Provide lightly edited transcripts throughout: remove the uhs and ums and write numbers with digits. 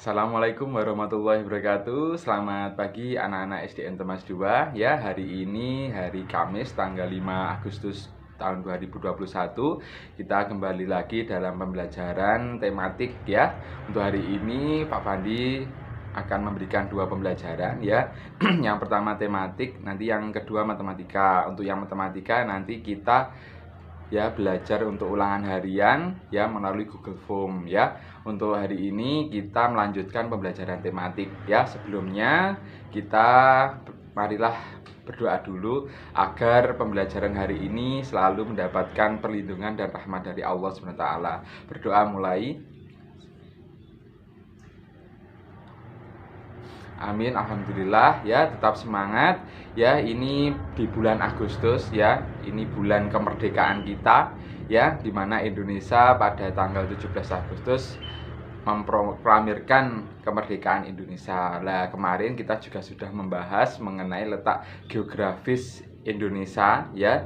Assalamualaikum warahmatullahi wabarakatuh. Selamat pagi anak-anak SDN Temas 2. Ya, hari ini hari Kamis tanggal 5 Agustus tahun 2021. Kita kembali lagi dalam pembelajaran tematik ya. Untuk hari ini Pak Fandi akan memberikan 2 pembelajaran ya. Yang pertama tematik, nanti yang kedua matematika. Untuk yang matematika nanti kita ya belajar untuk ulangan harian ya melalui Google Form ya. Untuk hari ini kita melanjutkan pembelajaran tematik ya. Sebelumnya kita marilah berdoa dulu agar pembelajaran hari ini selalu mendapatkan perlindungan dan rahmat dari Allah SWT. Berdoa mulai. Amin, alhamdulillah ya, tetap semangat ya. Ini di bulan Agustus ya, ini bulan kemerdekaan kita ya, dimana Indonesia pada tanggal 17 Agustus memproklamirkan kemerdekaan Indonesia. Nah, kemarin kita juga sudah membahas mengenai letak geografis Indonesia ya,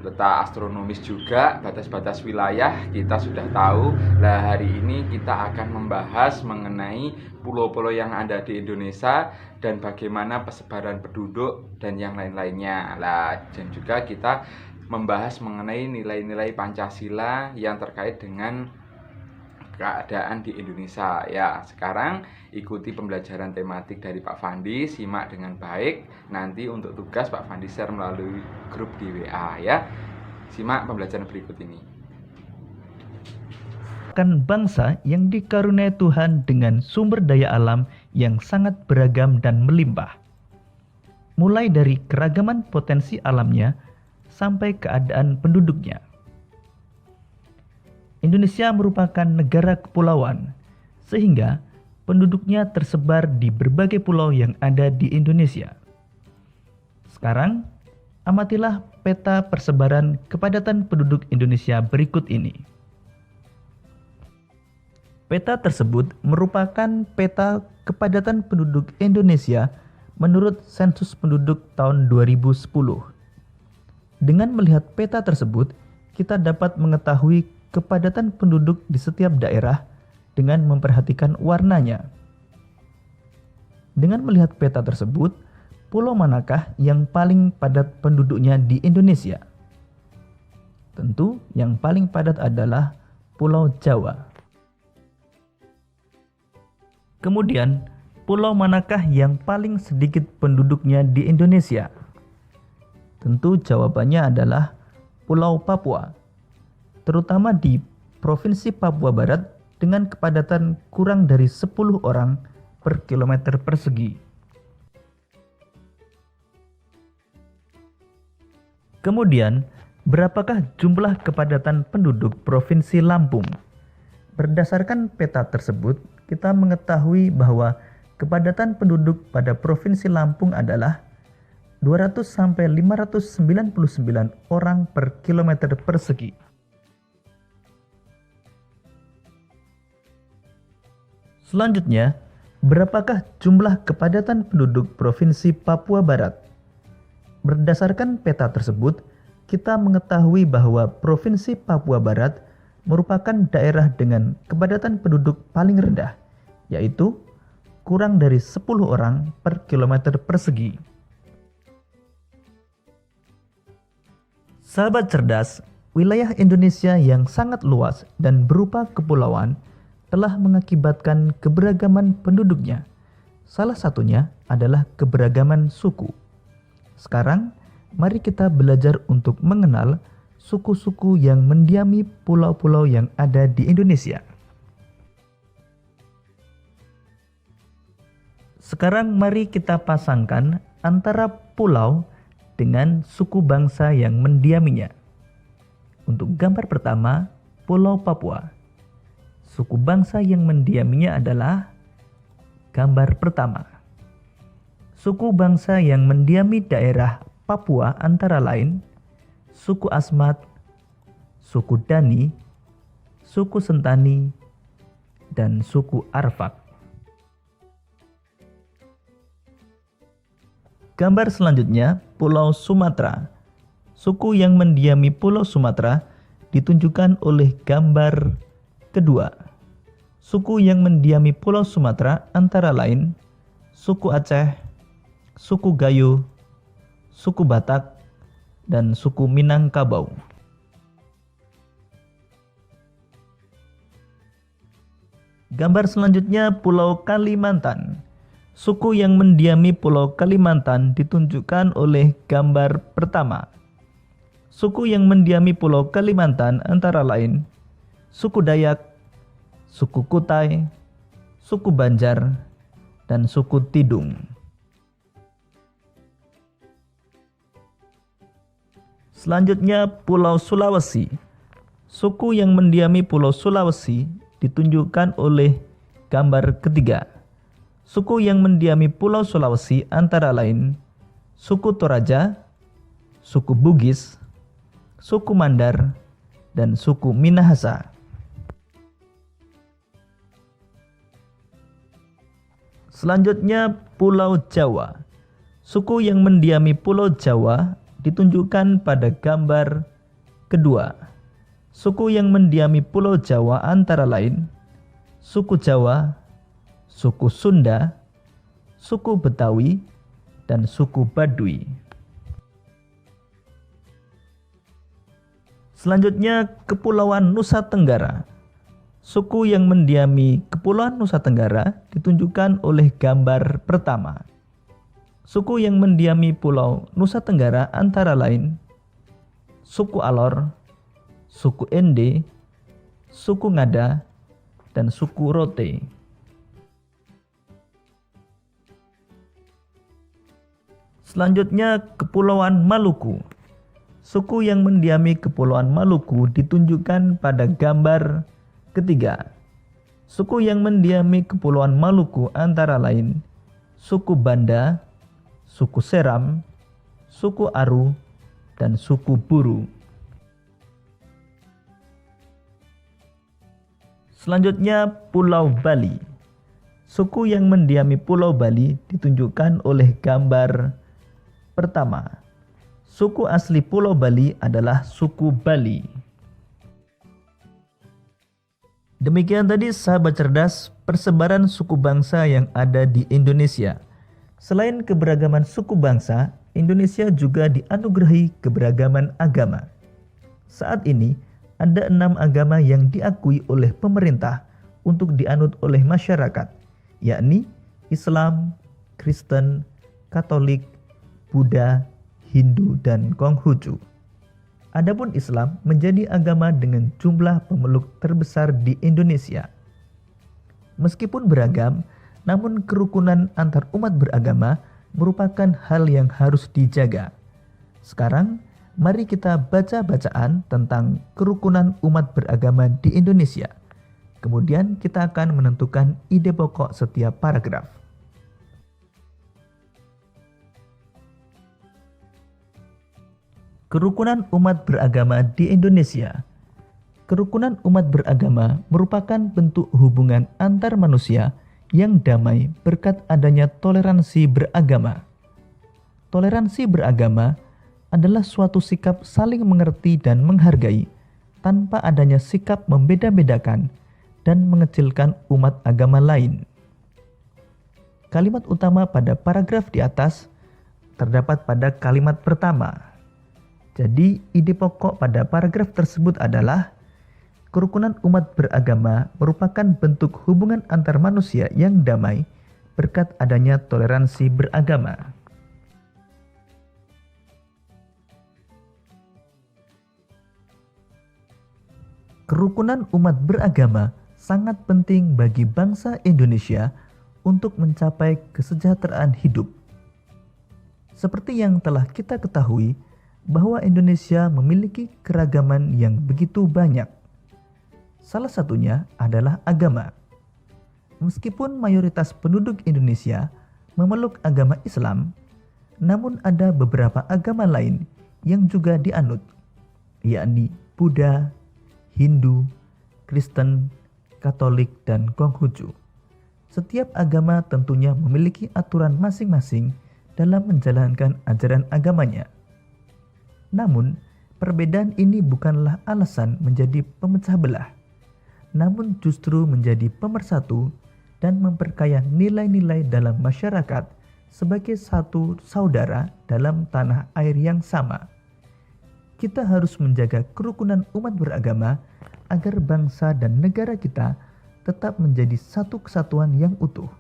letak astronomis juga, batas-batas wilayah kita sudah tahu. Nah, hari ini kita akan membahas mengenai pulau-pulau yang ada di Indonesia dan bagaimana persebaran penduduk dan yang lain-lainnya. Nah, dan juga kita membahas mengenai nilai-nilai Pancasila yang terkait dengan keadaan di Indonesia ya. Sekarang ikuti pembelajaran tematik dari Pak Fandi, simak dengan baik. Nanti untuk tugas Pak Fandi share melalui grup di WA ya. Simak pembelajaran berikut ini. Kan bangsa yang dikaruniai Tuhan dengan sumber daya alam yang sangat beragam dan melimpah. Mulai dari keragaman potensi alamnya sampai keadaan penduduknya. Indonesia merupakan negara kepulauan, sehingga penduduknya tersebar di berbagai pulau yang ada di Indonesia. Sekarang, amatilah peta persebaran kepadatan penduduk Indonesia berikut ini. Peta tersebut merupakan peta kepadatan penduduk Indonesia menurut sensus penduduk tahun 2010. Dengan melihat peta tersebut, kita dapat mengetahui kepadatan penduduk di setiap daerah dengan memperhatikan warnanya. Dengan melihat peta tersebut, pulau manakah yang paling padat penduduknya di Indonesia? Tentu yang paling padat adalah Pulau Jawa. Kemudian, pulau manakah yang paling sedikit penduduknya di Indonesia? Tentu jawabannya adalah Pulau Papua, terutama di Provinsi Papua Barat dengan kepadatan kurang dari 10 orang per kilometer persegi. Kemudian, berapakah jumlah kepadatan penduduk Provinsi Lampung? Berdasarkan peta tersebut, kita mengetahui bahwa kepadatan penduduk pada Provinsi Lampung adalah 200-599 orang per kilometer persegi. Selanjutnya, berapakah jumlah kepadatan penduduk Provinsi Papua Barat? Berdasarkan peta tersebut, kita mengetahui bahwa Provinsi Papua Barat merupakan daerah dengan kepadatan penduduk paling rendah, yaitu kurang dari 10 orang per kilometer persegi. Sahabat cerdas, wilayah Indonesia yang sangat luas dan berupa kepulauan telah mengakibatkan keberagaman penduduknya. Salah satunya adalah keberagaman suku. Sekarang, mari kita belajar untuk mengenal suku-suku yang mendiami pulau-pulau yang ada di Indonesia. Sekarang mari kita pasangkan antara pulau dengan suku bangsa yang mendiaminya. Untuk gambar pertama, Pulau Papua. Suku bangsa yang mendiaminya adalah gambar pertama. Suku bangsa yang mendiami daerah Papua antara lain suku Asmat, suku Dani, suku Sentani, dan suku Arfak. Gambar selanjutnya, Pulau Sumatera. Suku yang mendiami Pulau Sumatera ditunjukkan oleh gambar kedua. Suku yang mendiami Pulau Sumatera antara lain suku Aceh, suku Gayo, suku Batak, dan suku Minangkabau. Gambar selanjutnya Pulau Kalimantan. Suku yang mendiami Pulau Kalimantan ditunjukkan oleh gambar pertama. Suku yang mendiami Pulau Kalimantan antara lain suku Dayak, suku Kutai, suku Banjar, dan suku Tidung. Selanjutnya Pulau Sulawesi. Suku yang mendiami Pulau Sulawesi ditunjukkan oleh gambar ketiga. Suku yang mendiami Pulau Sulawesi antara lain suku Toraja, suku Bugis, suku Mandar, dan suku Minahasa. Selanjutnya Pulau Jawa. Suku yang mendiami Pulau Jawa ditunjukkan pada gambar kedua. Suku yang mendiami Pulau Jawa antara lain suku Jawa, suku Sunda, suku Betawi, dan suku Baduy. Selanjutnya Kepulauan Nusa Tenggara. Suku yang mendiami Kepulauan Nusa Tenggara ditunjukkan oleh gambar pertama. Suku yang mendiami Pulau Nusa Tenggara antara lain suku Alor, suku Ende, suku Ngada, dan suku Rote. Selanjutnya Kepulauan Maluku. Suku yang mendiami Kepulauan Maluku ditunjukkan pada gambar ketiga. Suku yang mendiami Kepulauan Maluku antara lain suku Banda, suku Seram, suku Aru, dan suku Buru. Selanjutnya Pulau Bali. Suku yang mendiami Pulau Bali ditunjukkan oleh gambar pertama. Suku asli Pulau Bali adalah suku Bali. Demikian tadi sahabat cerdas persebaran suku bangsa yang ada di Indonesia. Selain keberagaman suku bangsa, Indonesia juga dianugerahi keberagaman agama. Saat ini ada 6 agama yang diakui oleh pemerintah untuk dianut oleh masyarakat, yakni Islam, Kristen, Katolik, Buddha, Hindu, dan Konghucu. Adapun Islam menjadi agama dengan jumlah pemeluk terbesar di Indonesia. Meskipun beragam, namun kerukunan antar umat beragama merupakan hal yang harus dijaga. Sekarang, mari kita baca bacaan tentang kerukunan umat beragama di Indonesia. Kemudian kita akan menentukan ide pokok setiap paragraf. Kerukunan umat beragama di Indonesia. Kerukunan umat beragama merupakan bentuk hubungan antar manusia yang damai berkat adanya toleransi beragama. Toleransi beragama adalah suatu sikap saling mengerti dan menghargai tanpa adanya sikap membeda-bedakan dan mengecilkan umat agama lain. Kalimat utama pada paragraf di atas terdapat pada kalimat pertama. Jadi, ide pokok pada paragraf tersebut adalah kerukunan umat beragama merupakan bentuk hubungan antar manusia yang damai berkat adanya toleransi beragama. Kerukunan umat beragama sangat penting bagi bangsa Indonesia untuk mencapai kesejahteraan hidup. Seperti yang telah kita ketahui, bahwa Indonesia memiliki keragaman yang begitu banyak. Salah satunya adalah agama. Meskipun mayoritas penduduk Indonesia memeluk agama Islam, namun ada beberapa agama lain yang juga dianut, yakni Buddha, Hindu, Kristen, Katolik, dan Konghucu. Setiap agama tentunya memiliki aturan masing-masing dalam menjalankan ajaran agamanya. Namun, perbedaan ini bukanlah alasan menjadi pemecah belah. namun justru menjadi pemersatu dan memperkaya nilai-nilai dalam masyarakat sebagai satu saudara dalam tanah air yang sama. Kita harus menjaga kerukunan umat beragama agar bangsa dan negara kita tetap menjadi satu kesatuan yang utuh.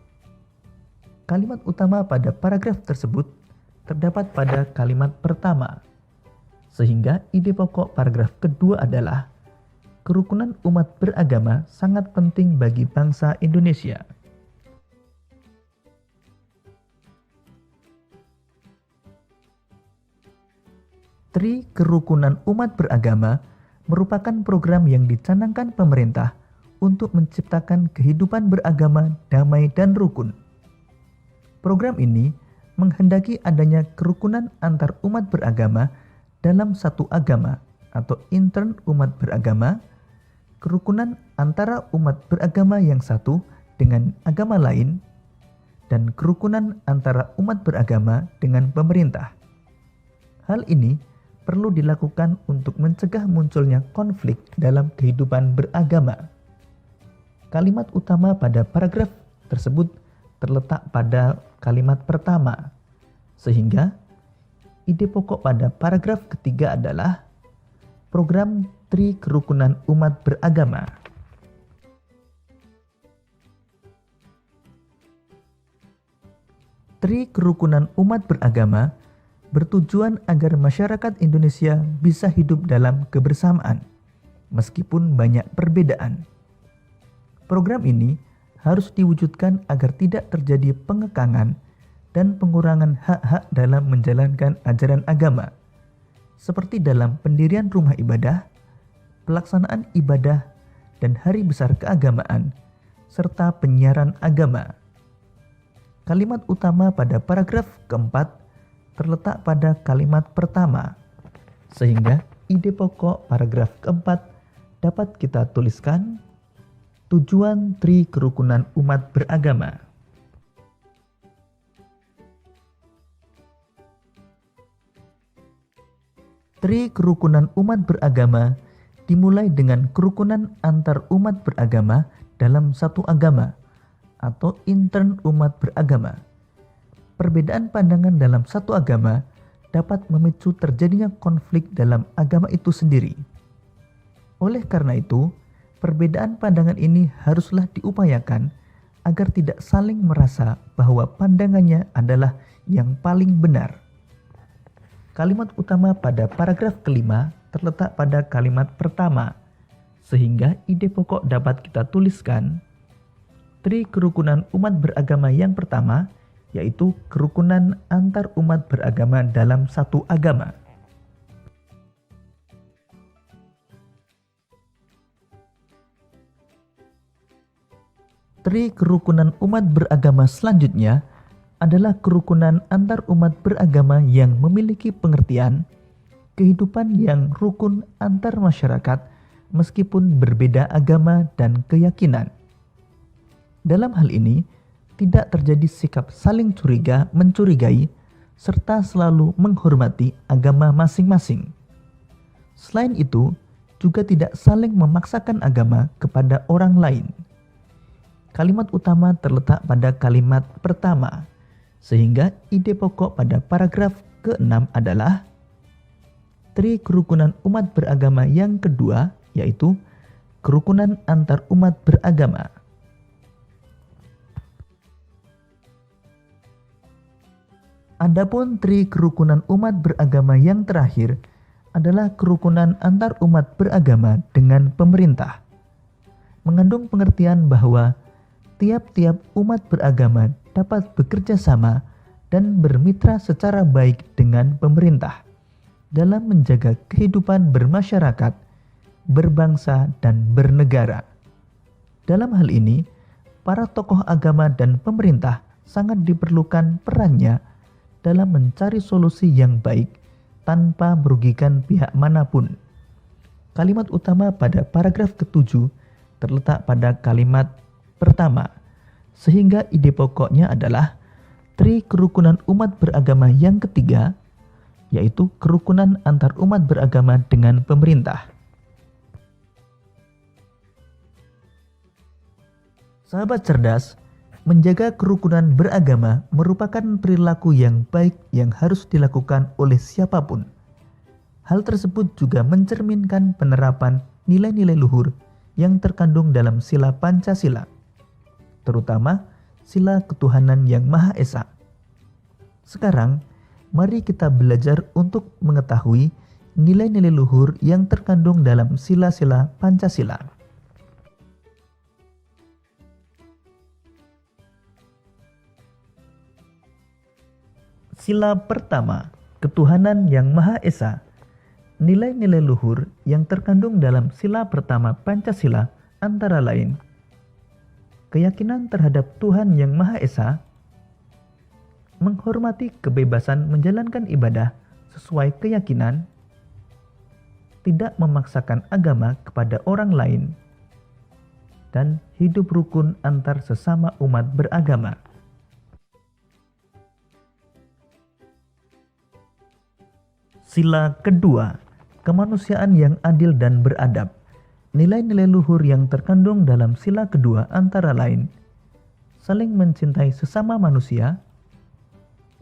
Kalimat utama pada paragraf tersebut terdapat pada kalimat pertama, sehingga ide pokok paragraf kedua adalah kerukunan umat beragama sangat penting bagi bangsa Indonesia. Tri Kerukunan Umat Beragama merupakan program yang dicanangkan pemerintah untuk menciptakan kehidupan beragama damai dan rukun. Program ini menghendaki adanya kerukunan antar umat beragama dalam satu agama atau intern umat beragama, kerukunan antara umat beragama yang satu dengan agama lain, dan kerukunan antara umat beragama dengan pemerintah. Hal ini perlu dilakukan untuk mencegah munculnya konflik dalam kehidupan beragama. Kalimat utama pada paragraf tersebut terletak pada kalimat pertama, sehingga ide pokok pada paragraf ketiga adalah program Tri Kerukunan Umat Beragama. Tri Kerukunan Umat Beragama bertujuan agar masyarakat Indonesia bisa hidup dalam kebersamaan, meskipun banyak perbedaan. Program ini harus diwujudkan agar tidak terjadi pengekangan dan pengurangan hak-hak dalam menjalankan ajaran agama, seperti dalam pendirian rumah ibadah, pelaksanaan ibadah dan hari besar keagamaan, serta penyiaran agama. Kalimat utama pada paragraf keempat terletak pada kalimat pertama, sehingga ide pokok paragraf keempat dapat kita tuliskan tujuan Tri Kerukunan Umat Beragama. Tri Kerukunan Umat Beragama dimulai dengan kerukunan antar umat beragama dalam satu agama atau intern umat beragama. Perbedaan pandangan dalam satu agama dapat memicu terjadinya konflik dalam agama itu sendiri. Oleh karena itu, perbedaan pandangan ini haruslah diupayakan agar tidak saling merasa bahwa pandangannya adalah yang paling benar. Kalimat utama pada paragraf kelima terletak pada kalimat pertama, sehingga ide pokok dapat kita tuliskan Tri Kerukunan Umat Beragama yang pertama, yaitu kerukunan antar umat beragama dalam satu agama. Tri Kerukunan Umat Beragama selanjutnya adalah kerukunan antar umat beragama yang memiliki pengertian kehidupan yang rukun antar masyarakat meskipun berbeda agama dan keyakinan. Dalam hal ini, tidak terjadi sikap saling mencurigai, serta selalu menghormati agama masing-masing. Selain itu, juga tidak saling memaksakan agama kepada orang lain. Kalimat utama terletak pada kalimat pertama, sehingga ide pokok pada paragraf ke-6 adalah Tri Kerukunan Umat Beragama yang kedua, yaitu kerukunan antar umat beragama. Adapun Tri Kerukunan Umat Beragama yang terakhir adalah kerukunan antar umat beragama dengan pemerintah. Mengandung pengertian bahwa tiap-tiap umat beragama dapat bekerja sama dan bermitra secara baik dengan pemerintah dalam menjaga kehidupan bermasyarakat, berbangsa, dan bernegara. Dalam hal ini, para tokoh agama dan pemerintah sangat diperlukan perannya dalam mencari solusi yang baik tanpa merugikan pihak manapun. Kalimat utama pada paragraf ke-7 terletak pada kalimat pertama, sehingga ide pokoknya adalah Tri Kerukunan Umat Beragama yang ketiga, yaitu kerukunan antar umat beragama dengan pemerintah. Sahabat cerdas, menjaga kerukunan beragama merupakan perilaku yang baik yang harus dilakukan oleh siapapun. Hal tersebut juga mencerminkan penerapan nilai-nilai luhur yang terkandung dalam sila Pancasila, terutama sila ketuhanan yang Maha Esa. Sekarang, mari kita belajar untuk mengetahui nilai-nilai luhur yang terkandung dalam sila-sila Pancasila. Sila pertama, ketuhanan yang Maha Esa. Nilai-nilai luhur yang terkandung dalam sila pertama Pancasila antara lain keyakinan terhadap Tuhan yang Maha Esa, menghormati kebebasan menjalankan ibadah sesuai keyakinan, tidak memaksakan agama kepada orang lain, dan hidup rukun antar sesama umat beragama. Sila kedua, kemanusiaan yang adil dan beradab. Nilai-nilai luhur yang terkandung dalam sila kedua antara lain saling mencintai sesama manusia,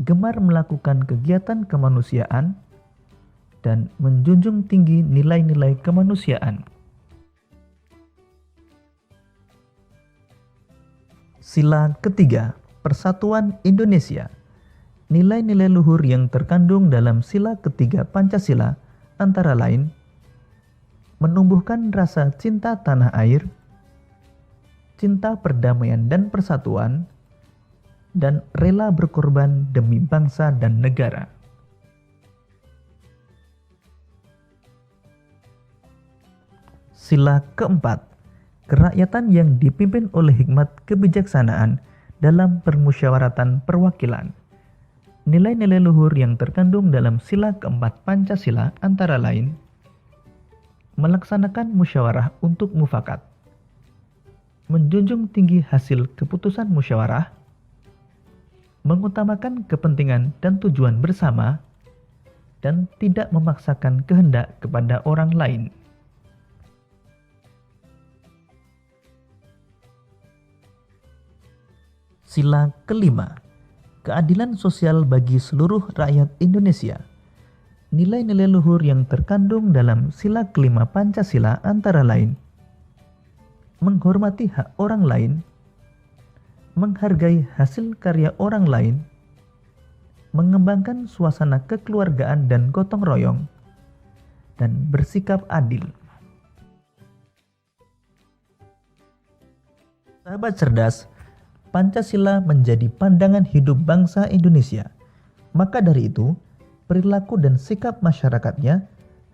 gemar melakukan kegiatan kemanusiaan, dan menjunjung tinggi nilai-nilai kemanusiaan. Sila ketiga, Persatuan Indonesia. Nilai-nilai luhur yang terkandung dalam sila ketiga Pancasila antara lain menumbuhkan rasa cinta tanah air, cinta perdamaian dan persatuan, dan rela berkorban demi bangsa dan negara. Sila keempat, kerakyatan yang dipimpin oleh hikmat kebijaksanaan dalam permusyawaratan perwakilan. Nilai-nilai luhur yang terkandung dalam sila keempat Pancasila antara lain melaksanakan musyawarah untuk mufakat, menjunjung tinggi hasil keputusan musyawarah, mengutamakan kepentingan dan tujuan bersama, dan tidak memaksakan kehendak kepada orang lain. Sila kelima, keadilan sosial bagi seluruh rakyat Indonesia. Nilai-nilai luhur yang terkandung dalam sila kelima Pancasila antara lain menghormati hak orang lain, menghargai hasil karya orang lain, mengembangkan suasana kekeluargaan dan gotong royong, dan bersikap adil. Sahabat cerdas, Pancasila menjadi pandangan hidup bangsa Indonesia. Maka dari itu, perilaku dan sikap masyarakatnya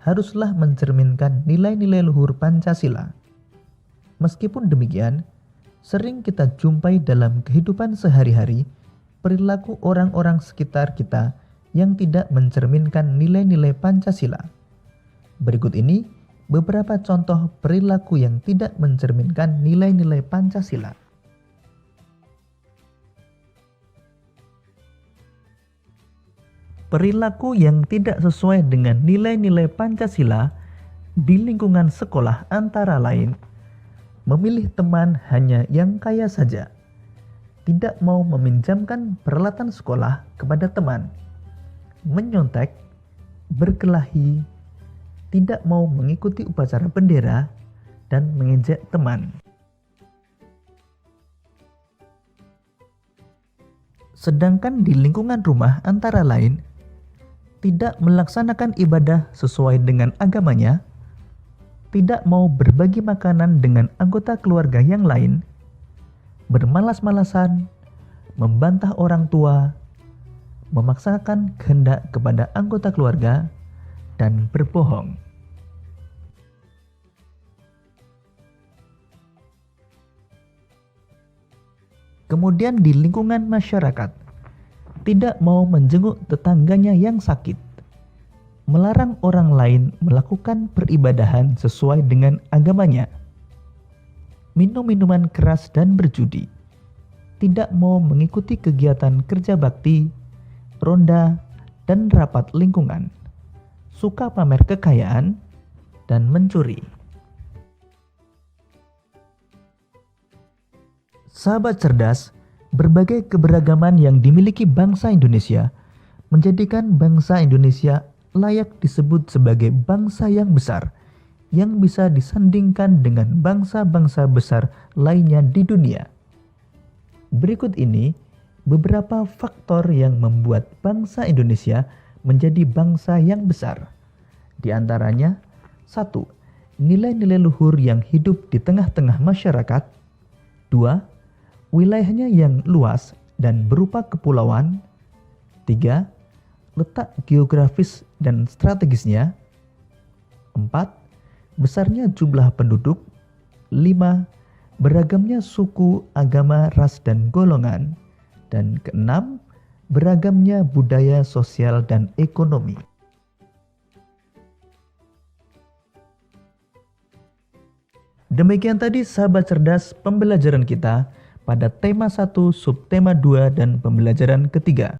haruslah mencerminkan nilai-nilai luhur Pancasila. Meskipun demikian, sering kita jumpai dalam kehidupan sehari-hari perilaku orang-orang sekitar kita yang tidak mencerminkan nilai-nilai Pancasila. Berikut ini beberapa contoh perilaku yang tidak mencerminkan nilai-nilai Pancasila. Perilaku yang tidak sesuai dengan nilai-nilai Pancasila di lingkungan sekolah antara lain memilih teman hanya yang kaya saja, tidak mau meminjamkan peralatan sekolah kepada teman, menyontek, berkelahi, tidak mau mengikuti upacara bendera, dan mengejek teman. Sedangkan di lingkungan rumah antara lain tidak melaksanakan ibadah sesuai dengan agamanya, tidak mau berbagi makanan dengan anggota keluarga yang lain, bermalas-malasan, membantah orang tua, memaksakan kehendak kepada anggota keluarga, dan berbohong. Kemudian di lingkungan masyarakat, tidak mau menjenguk tetangganya yang sakit, melarang orang lain melakukan peribadahan sesuai dengan agamanya, minum minuman keras dan berjudi, tidak mau mengikuti kegiatan kerja bakti, ronda, dan rapat lingkungan, suka pamer kekayaan, dan mencuri. Sahabat cerdas, berbagai keberagaman yang dimiliki bangsa Indonesia menjadikan bangsa Indonesia layak disebut sebagai bangsa yang besar, yang bisa disandingkan dengan bangsa-bangsa besar lainnya di dunia. Berikut ini beberapa faktor yang membuat bangsa Indonesia menjadi bangsa yang besar. Di antaranya, 1. Nilai-nilai luhur yang hidup di tengah-tengah masyarakat. 2. Wilayahnya yang luas dan berupa kepulauan. 3. Letak geografis dan strategisnya. 4. Besarnya jumlah penduduk. 5. Beragamnya suku, agama, ras, dan golongan. Dan keenam, beragamnya budaya sosial dan ekonomi. Demikian tadi sahabat cerdas pembelajaran kita pada tema 1, subtema 2, dan pembelajaran ketiga.